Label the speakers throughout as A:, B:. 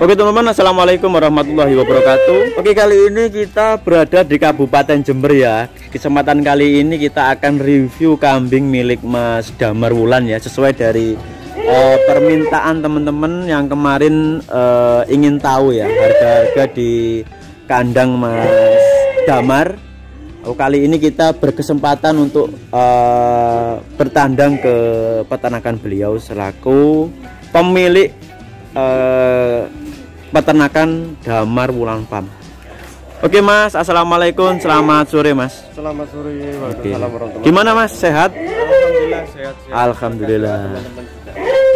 A: Oke teman-teman, assalamualaikum warahmatullahi wabarakatuh. Oke, kali ini kita berada di Kabupaten Jember ya. Kesempatan kali ini kita akan review kambing milik Mas Damar Wulan ya, sesuai dari permintaan teman-teman yang kemarin ingin tahu ya harga-harga di kandang Mas Damar. Kali ini kita berkesempatan untuk bertandang ke peternakan beliau selaku pemilik peternakan Damar Wulan Farm. Oke Mas, assalamualaikum, selamat sore Mas.
B: Selamat sore.
A: Gimana Mas, sehat?
B: Alhamdulillah sehat.
A: Alhamdulillah.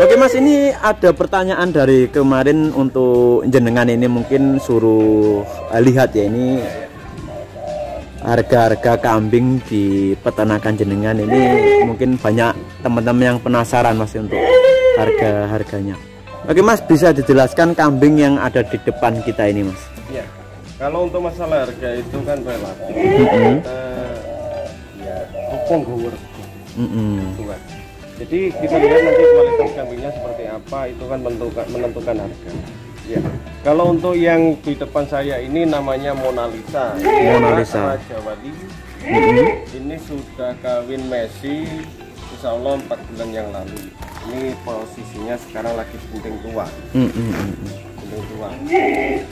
A: Oke Mas, ini ada pertanyaan dari kemarin untuk jenengan ini, mungkin suruh lihat ya, ini harga-harga kambing di peternakan jenengan ini, mungkin banyak teman-teman yang penasaran Mas untuk harga-harganya. Oke Mas, bisa dijelaskan kambing yang ada di depan kita ini Mas?
B: Ya, kalau untuk masalah harga itu kan relatif. Ya, rupong gower. Jadi kita lihat nanti kualitas kambingnya seperti apa, itu kan menentukan harga. Ya, kalau untuk yang di depan saya ini namanya Mona Lisa.
A: Mona Lisa.
B: Raja Wali. Ini sudah kawin Messi, insya Allah 4 bulan yang lalu. Ini posisinya sekarang lagi bunting tua. Bunting tua.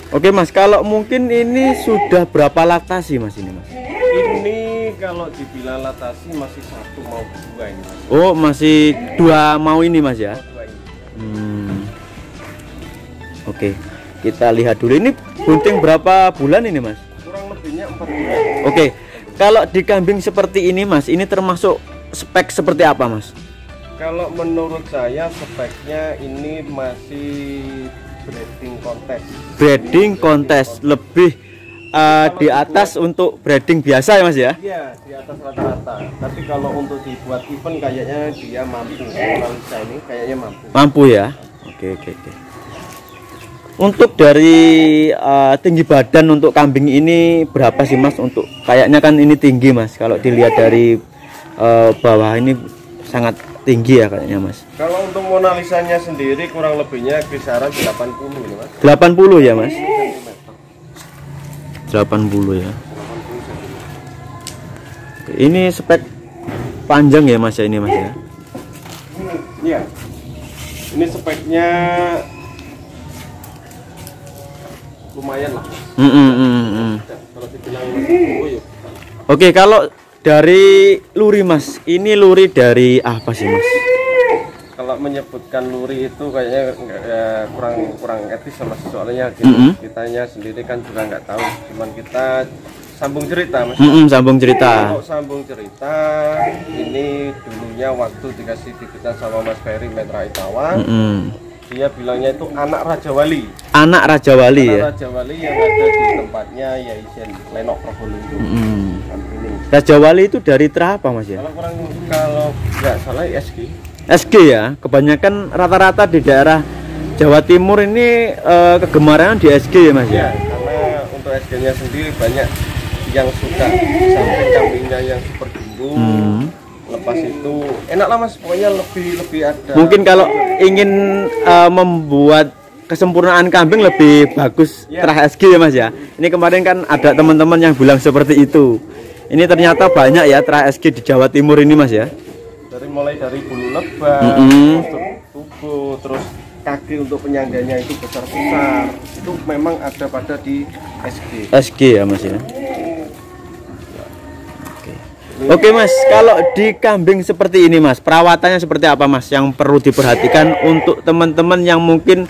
A: Oke Mas, kalau mungkin ini sudah berapa laktasi Mas ini Mas?
B: Ini kalau dibilang laktasi masih 1 mau 2 ini Mas.
A: Oh, masih 2 mau ini Mas ya?
B: Mau 2 ini.
A: Oke, kita lihat dulu ini bunting berapa bulan ini Mas?
B: Kurang lebihnya 4 bulan.
A: Oke, kalau di kambing seperti ini Mas, ini termasuk spek seperti apa Mas?
B: Kalau menurut saya speknya ini masih breeding kontes.
A: Breeding kontes, lebih di atas untuk breeding biasa ya Mas ya?
B: Iya, di atas rata-rata. Tapi kalau untuk dibuat event kayaknya dia mampu. Mona Lisa ini kayaknya mampu.
A: Mampu ya? Oke. Untuk dari tinggi badan untuk kambing ini berapa sih Mas? Untuk kayaknya kan ini tinggi Mas. Kalau dilihat dari bawah ini sangat tinggi ya kayaknya Mas.
B: Kalau untuk Mona Lisa-nya sendiri kurang lebihnya kisaran 80 ini Mas.
A: 80 ya Mas? 80 ya. Oke, ini spek panjang ya Mas ya ini Mas ya?
B: Iya. Ini speknya lumayan lah. Kalau dibilang Mas,
A: Oke, kalau dari luri Mas, ini luri dari apa sih Mas?
B: kalau menyebutkan luri itu kayaknya kurang etis sama soalnya gitu. Kitanya sendiri kan juga nggak tahu, cuman kita sambung cerita Mas.
A: Sambung cerita.
B: Kalau sambung cerita, ini dulunya waktu dikasih titipan sama Mas Ferry Metra Itawa, dia bilangnya itu anak Raja Wali. Anak Raja Wali ya? Raja Wali yang ada di tempatnya Yaisen Lenok Probolinggo.
A: Raja Wali itu dari Tra apa Mas ya?
B: Kalau nggak salah SG.
A: SG ya, kebanyakan rata-rata di daerah Jawa Timur ini kegemaran di SG ya Mas ya?
B: Karena untuk SG-nya sendiri banyak yang suka samping kambingnya yang super jumbo. Lepas itu enak lah Mas, pokoknya lebih ada. Mungkin
A: kalau ingin membuat kesempurnaan kambing lebih bagus Tra SG ya Mas ya? Ini kemarin kan ada teman-teman yang bilang seperti itu. Ini ternyata banyak ya Tra SG di Jawa Timur ini Mas ya?
B: Mulai dari bulu lebam, tubuh, terus kaki untuk penyangganya itu besar-besar. Itu memang ada pada di SG.
A: SG ya Mas ya? Oke Mas, kalau di kambing seperti ini Mas, perawatannya seperti apa Mas yang perlu diperhatikan untuk teman-teman yang mungkin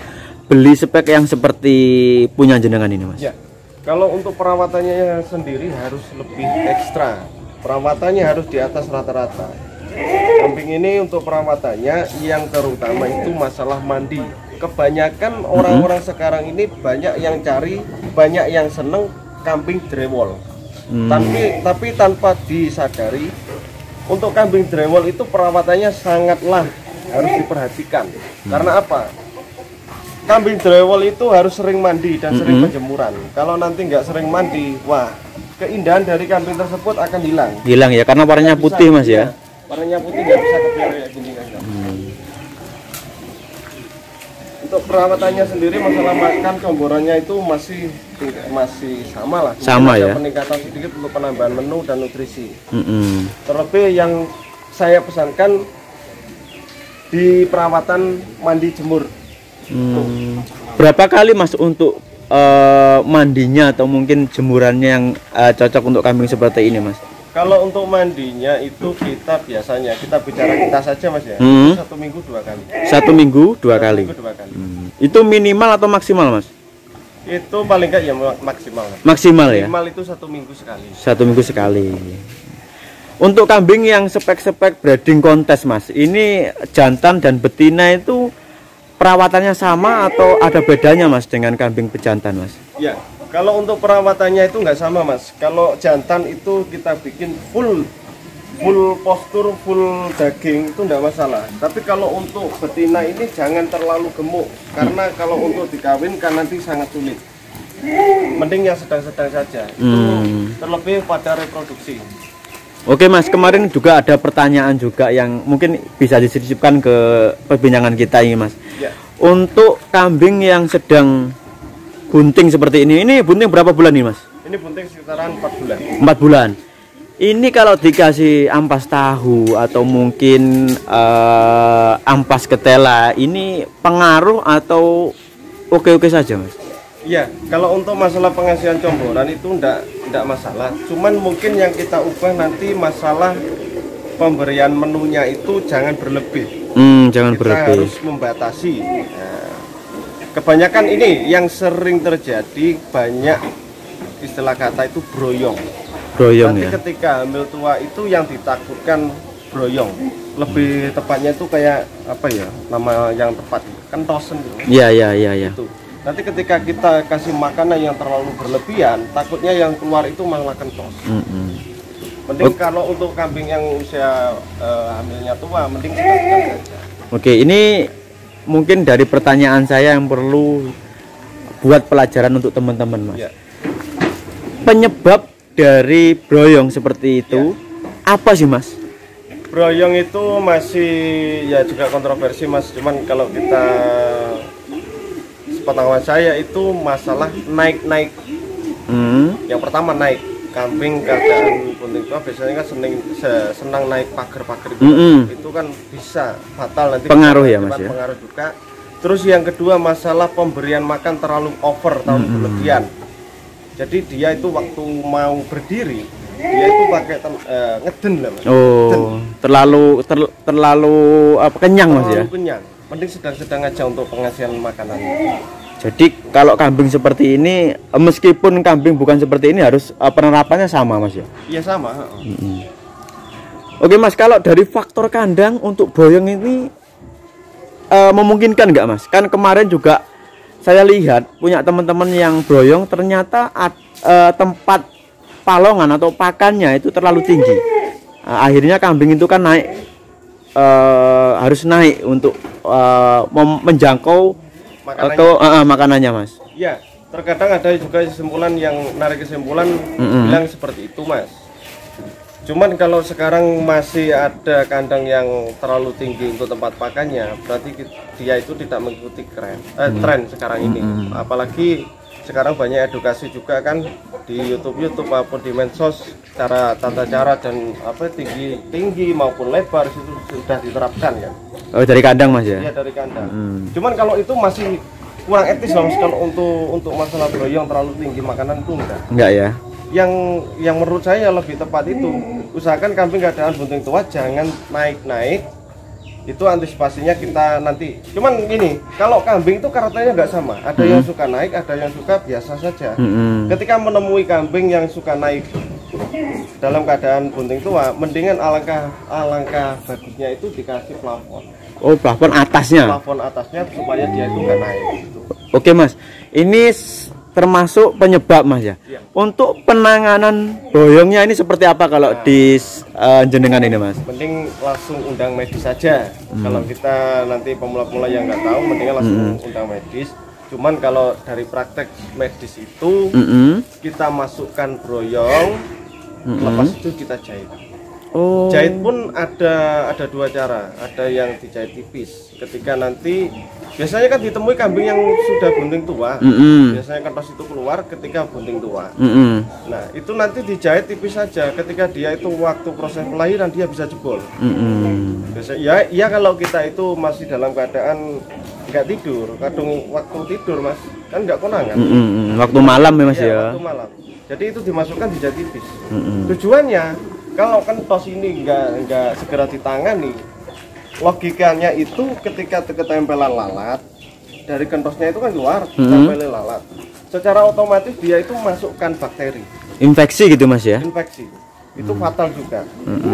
A: beli spek yang seperti punya jenengan ini Mas?
B: Ya, kalau untuk perawatannya sendiri harus lebih ekstra. Perawatannya harus di atas rata-rata. Kambing ini untuk perawatannya yang terutama itu masalah mandi. Kebanyakan orang-orang sekarang ini banyak yang seneng kambing drewol. Tapi tanpa disadari, untuk kambing drewol itu perawatannya sangatlah harus diperhatikan. Karena apa? Kambing drewol itu harus sering mandi dan sering penjemuran. Kalau nanti nggak sering mandi, wah, keindahan dari kambing tersebut akan hilang.
A: Hilang ya, karena warnanya putih Mas ya?
B: Warnanya putih nggak bisa kebiar kayak gini kan. Untuk perawatannya sendiri, masalah makan comborannya itu masih sama lah.
A: Sama
B: ada
A: ya.
B: peningkatan sedikit untuk penambahan menu dan nutrisi. Terlebih yang saya pesankan di perawatan mandi jemur.
A: Berapa kali Mas untuk mandinya atau mungkin jemurannya yang cocok untuk kambing seperti ini Mas?
B: Kalau untuk mandinya itu kita biasanya kita saja Mas ya, itu 1 minggu 2 kali.
A: 1 minggu 2 kali. Itu minimal atau maksimal Mas?
B: Itu paling enggak ya maksimal.
A: Maksimal ya.
B: Minimal itu 1 minggu sekali.
A: 1 minggu sekali. Untuk kambing yang spek-spek breeding kontes Mas, ini jantan dan betina itu perawatannya sama atau ada bedanya Mas dengan kambing pejantan Mas?
B: Ya, kalau untuk perawatannya itu nggak sama Mas. Kalau jantan itu kita bikin full postur, full daging itu nggak masalah. Tapi kalau untuk betina ini jangan terlalu gemuk, karena kalau untuk dikawinkan nanti sangat sulit. Mending yang sedang-sedang saja. Itu terlebih pada reproduksi.
A: Oke Mas, kemarin juga ada pertanyaan juga yang mungkin bisa disisipkan ke perbincangan kita ini Mas.
B: Ya.
A: Untuk kambing yang sedang bunting seperti ini bunting berapa bulan nih Mas?
B: Ini bunting sekitaran 4 bulan.
A: 4 bulan. Ini kalau dikasih ampas tahu atau mungkin ampas ketela, ini pengaruh atau oke-oke saja Mas?
B: Iya, kalau untuk masalah pengasihan comboran itu enggak masalah. Cuman mungkin yang kita ubah nanti masalah pemberian menunya itu jangan berlebih.
A: Jangan
B: kita
A: berlebih.
B: Harus membatasi. Nah, kebanyakan ini yang sering terjadi, banyak istilah kata itu broyong.
A: Broyong
B: nanti
A: ya.
B: ketika hamil tua itu yang ditakutkan broyong. Lebih tepatnya itu kayak apa ya? Nama yang tepat kentosen gitu.
A: Iya.
B: Itu. Nanti ketika kita kasih makanan yang terlalu berlebihan, takutnya yang keluar itu malah kentos. Mending kalau untuk kambing yang usia hamilnya tua, mending sedang-sedang saja.
A: Oke, ini mungkin dari pertanyaan saya yang perlu buat pelajaran untuk teman-teman Mas.
B: Ya.
A: Penyebab dari broyong seperti itu apa sih Mas?
B: Broyong itu masih ya juga kontroversi Mas. Cuman kalau kita pengetahuan saya itu masalah naik. Yang pertama naik kambing keadaan bunting tua biasanya kan senang naik pagar-pagar itu kan bisa fatal nanti
A: pengaruh ya Mas ya.
B: Pengaruh juga. Terus yang kedua masalah pemberian makan terlalu over, terlalu berlebihan. Jadi dia itu waktu mau berdiri dia itu pakai ngeden lah Mas.
A: Terlalu kenyang Mas ya.
B: Terlalu kenyang. Mending sedang-sedang aja untuk pengasihan makanan.
A: Jadi kalau kambing seperti ini, meskipun kambing bukan seperti ini harus penerapannya sama Mas ya?
B: Iya sama.
A: Oke Mas, kalau dari faktor kandang untuk broyong ini memungkinkan nggak Mas? Kan kemarin juga saya lihat punya teman-teman yang broyong ternyata tempat palongan atau pakannya itu terlalu tinggi. Akhirnya kambing itu kan harus naik untuk menjangkau makanannya Mas.
B: Iya, terkadang ada juga kesimpulan yang narik kesimpulan bilang seperti itu Mas. Cuman kalau sekarang masih ada kandang yang terlalu tinggi untuk tempat pakannya, berarti dia itu tidak mengikuti tren sekarang ini. Apalagi sekarang banyak edukasi juga kan di YouTube maupun di medsos, tata cara dan tinggi maupun lebar itu sudah diterapkan kan.
A: Oh, dari kandang Mas ya?
B: Iya, dari kandang. Cuman kalau itu masih kurang etis Mas, kalau untuk masalah broyong terlalu tinggi makanan itu enggak
A: ya.
B: Yang menurut saya lebih tepat itu usahakan kambing keadaan bunting tua jangan naik. Itu antisipasinya kita nanti. Cuman gini, kalau kambing itu karakternya nggak sama. Ada yang suka naik, ada yang suka biasa saja. Ketika menemui kambing yang suka naik dalam keadaan bunting tua, mendingan alangkah bagusnya itu dikasih plafon.
A: Oh, plafon atasnya.
B: Plafon atasnya supaya dia itu nggak naik. Gitu.
A: Oke Mas, ini termasuk penyebab Mas ya. Untuk penanganan broyongnya ini seperti apa kalau di jenengan ini Mas?
B: Mending langsung undang medis saja. Kalau kita nanti pemula-pemula yang nggak tahu, mendingan langsung undang medis. Cuman kalau dari praktek medis itu kita masukkan broyong, lepas itu kita jahit.
A: Oh.
B: Jahit pun ada dua cara. Ada yang dijahit tipis. Ketika nanti biasanya kan ditemui kambing yang sudah bunting tua. Biasanya kentos itu keluar ketika bunting tua. Nah, itu nanti dijahit tipis saja. Ketika dia itu waktu proses pelahiran dia bisa jebol. Biasanya ya kalau kita itu masih dalam keadaan nggak tidur, kadang waktu tidur Mas, kan nggak konangan.
A: Waktu malam ya Mas ya.
B: Waktu malam. Jadi itu dimasukkan dijahit tipis. Tujuannya kalau kentos ini nggak segera ditangani, logikanya itu ketika ketempelan lalat dari kentosnya itu kan keluar, tempelin lalat. Secara otomatis dia itu masukkan bakteri.
A: Infeksi gitu Mas ya?
B: Infeksi. Itu fatal juga.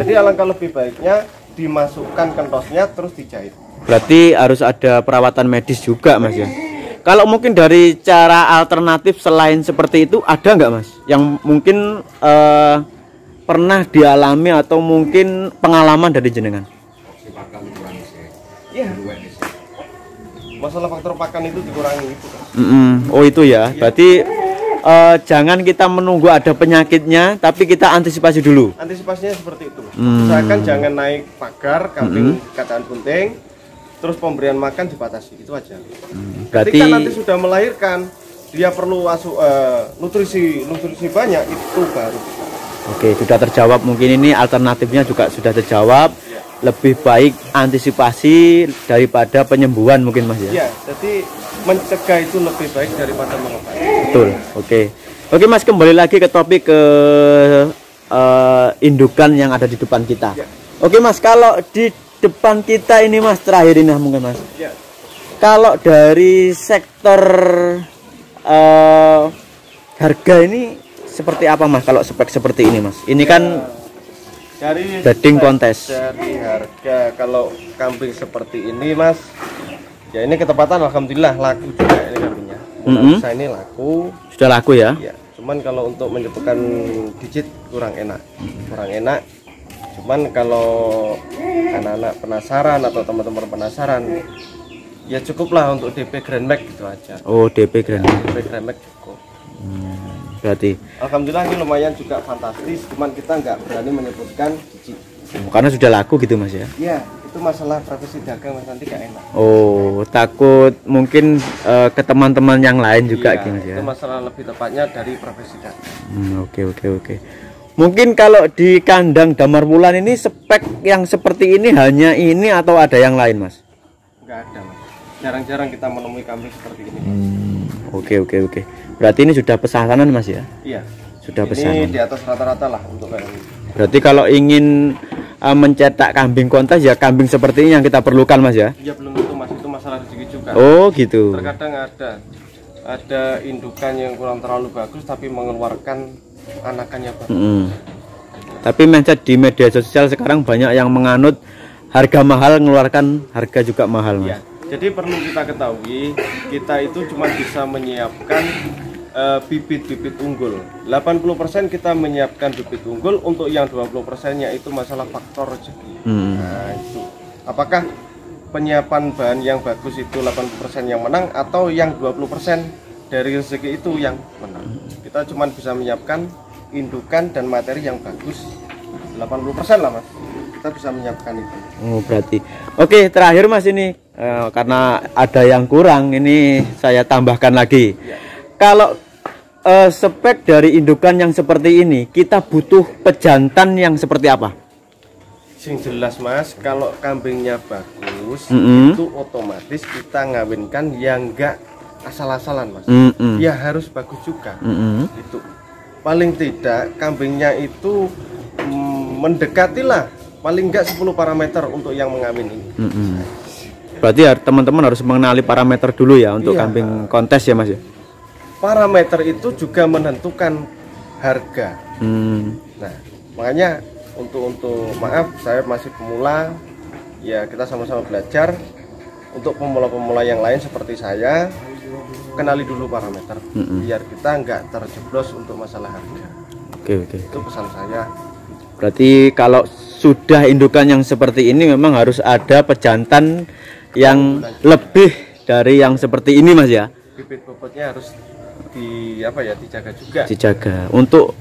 B: Jadi alangkah lebih baiknya dimasukkan kentosnya terus dijahit. Berarti
A: harus ada perawatan medis juga Mas ya? Kalau mungkin dari cara alternatif selain seperti itu ada nggak Mas? Yang mungkin pernah dialami atau mungkin pengalaman dari jenengan?
B: Iya. Masalah faktor pakan itu dikurangi itu.
A: Oh itu ya. Berarti jangan kita menunggu ada penyakitnya, tapi kita antisipasi dulu.
B: Antisipasinya seperti itu. Misalkan jangan naik pagar kambing keadaan bunting, terus pemberian makan dibatasi, itu aja.
A: Berarti
B: ketika nanti sudah melahirkan, dia perlu nutrisi banyak, itu baru.
A: Oke, sudah terjawab. Mungkin ini alternatifnya juga sudah terjawab. Lebih baik antisipasi daripada penyembuhan mungkin Mas ya.
B: Iya, jadi mencegah itu lebih baik daripada mengobati.
A: Betul. Oke Mas, kembali lagi ke topik indukan yang ada di depan kita. Ya. Oke Mas, kalau di depan kita ini Mas, terakhir ini mungkin Mas. Ya. Kalau dari sektor harga ini seperti apa Mas? Kalau spek seperti ini Mas, ini kan dari breeding kontes.
B: Dari harga kalau kambing seperti ini Mas, ya ini ketepatan alhamdulillah laku juga ini kambingnya. Saya ini laku.
A: Sudah laku ya?
B: Ya. Cuman kalau untuk menyebutkan digit kurang enak. Cuman kalau anak-anak penasaran atau teman-teman penasaran, ya cukuplah untuk DP Grand Max gitu aja.
A: Oh, DP Grand Max.
B: DP Grand Max cukup.
A: Berarti
B: alhamdulillah ini lumayan juga fantastis, cuman kita nggak berani menyebutkan digit.
A: Karena sudah laku gitu Mas ya?
B: Iya, itu masalah privasi dagang Mas, nanti nggak enak.
A: Oh, takut mungkin ke teman-teman yang lain juga gitu Mas ya?
B: Itu masalah lebih tepatnya dari privasi dagang.
A: Oke. Mungkin kalau di kandang Damar Wulan ini spek yang seperti ini hanya ini atau ada yang lain Mas?
B: Nggak ada Mas, jarang-jarang kita menemui kambing seperti ini.
A: Oke. Berarti ini sudah pesanan Mas ya?
B: Iya.
A: Sudah pesanan.
B: Ini di atas rata-rata lah untuk kayak ini.
A: Berarti kalau ingin mencetak kambing kontes ya kambing seperti ini yang kita perlukan Mas ya?
B: Iya, belum itu Mas, itu masalah rezeki juga.
A: Oh gitu.
B: Terkadang ada indukan yang kurang terlalu bagus tapi mengeluarkan anakannya bagus.
A: Tapi mindset di media sosial sekarang banyak yang menganut harga mahal mengeluarkan harga juga mahal Mas.
B: Ya, jadi perlu kita ketahui kita itu cuma bisa menyiapkan bibit-bibit unggul. 80% kita menyiapkan bibit unggul, untuk yang 20%-nya itu masalah faktor rezeki. Nah, itu. Apakah penyiapan bahan yang bagus itu 80% yang menang atau yang 20% dari rezeki itu yang menang? Kita cuma bisa menyiapkan indukan dan materi yang bagus 80% lah Mas. Kita bisa menyiapkan itu.
A: Oh, berarti. Oke, terakhir Mas ini karena ada yang kurang ini saya tambahkan lagi. Ya. Kalau spek dari indukan yang seperti ini, kita butuh pejantan yang seperti apa?
B: Sing jelas Mas, kalau kambingnya bagus, itu otomatis kita ngawinkan yang enggak asal-asalan Mas. Ya harus bagus juga. Itu paling tidak kambingnya itu mendekatilah paling enggak 10 parameter untuk yang mengawin ini.
A: Berarti ya, teman-teman harus mengenali parameter dulu ya untuk kambing kontes ya Mas ya.
B: Parameter itu juga menentukan harga. Nah, makanya untuk maaf saya masih pemula, ya kita sama-sama belajar. Untuk pemula-pemula yang lain seperti saya, kenali dulu parameter biar kita nggak terjeblos untuk masalah harga. Oke. Itu pesan saya.
A: Berarti kalau sudah indukan yang seperti ini memang harus ada pejantan yang lebih dari yang seperti ini Mas ya.
B: Bibit bobotnya harus dijaga juga.
A: Dijaga. Untuk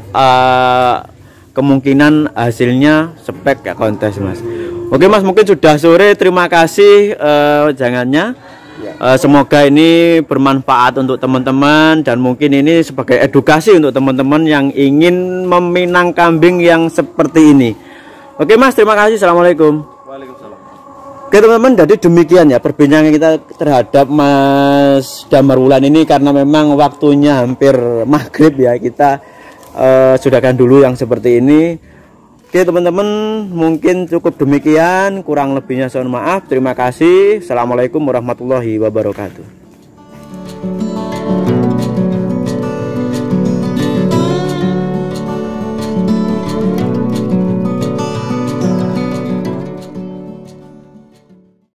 A: kemungkinan hasilnya spek kayak kontes Mas. Oke Mas, mungkin sudah sore, terima kasih jangannya. Semoga ini bermanfaat untuk teman-teman dan mungkin ini sebagai edukasi untuk teman-teman yang ingin meminang kambing yang seperti ini. Oke Mas, terima kasih. Assalamualaikum.
B: Waalaikumsalam.
A: Oke teman-teman, jadi demikian ya perbincangan kita terhadap Mas Damar Wulan ini, karena memang waktunya hampir maghrib ya, kita sudahkan dulu yang seperti ini. Oke teman-teman, mungkin cukup demikian, kurang lebihnya mohon maaf. Terima kasih. Assalamualaikum warahmatullahi wabarakatuh.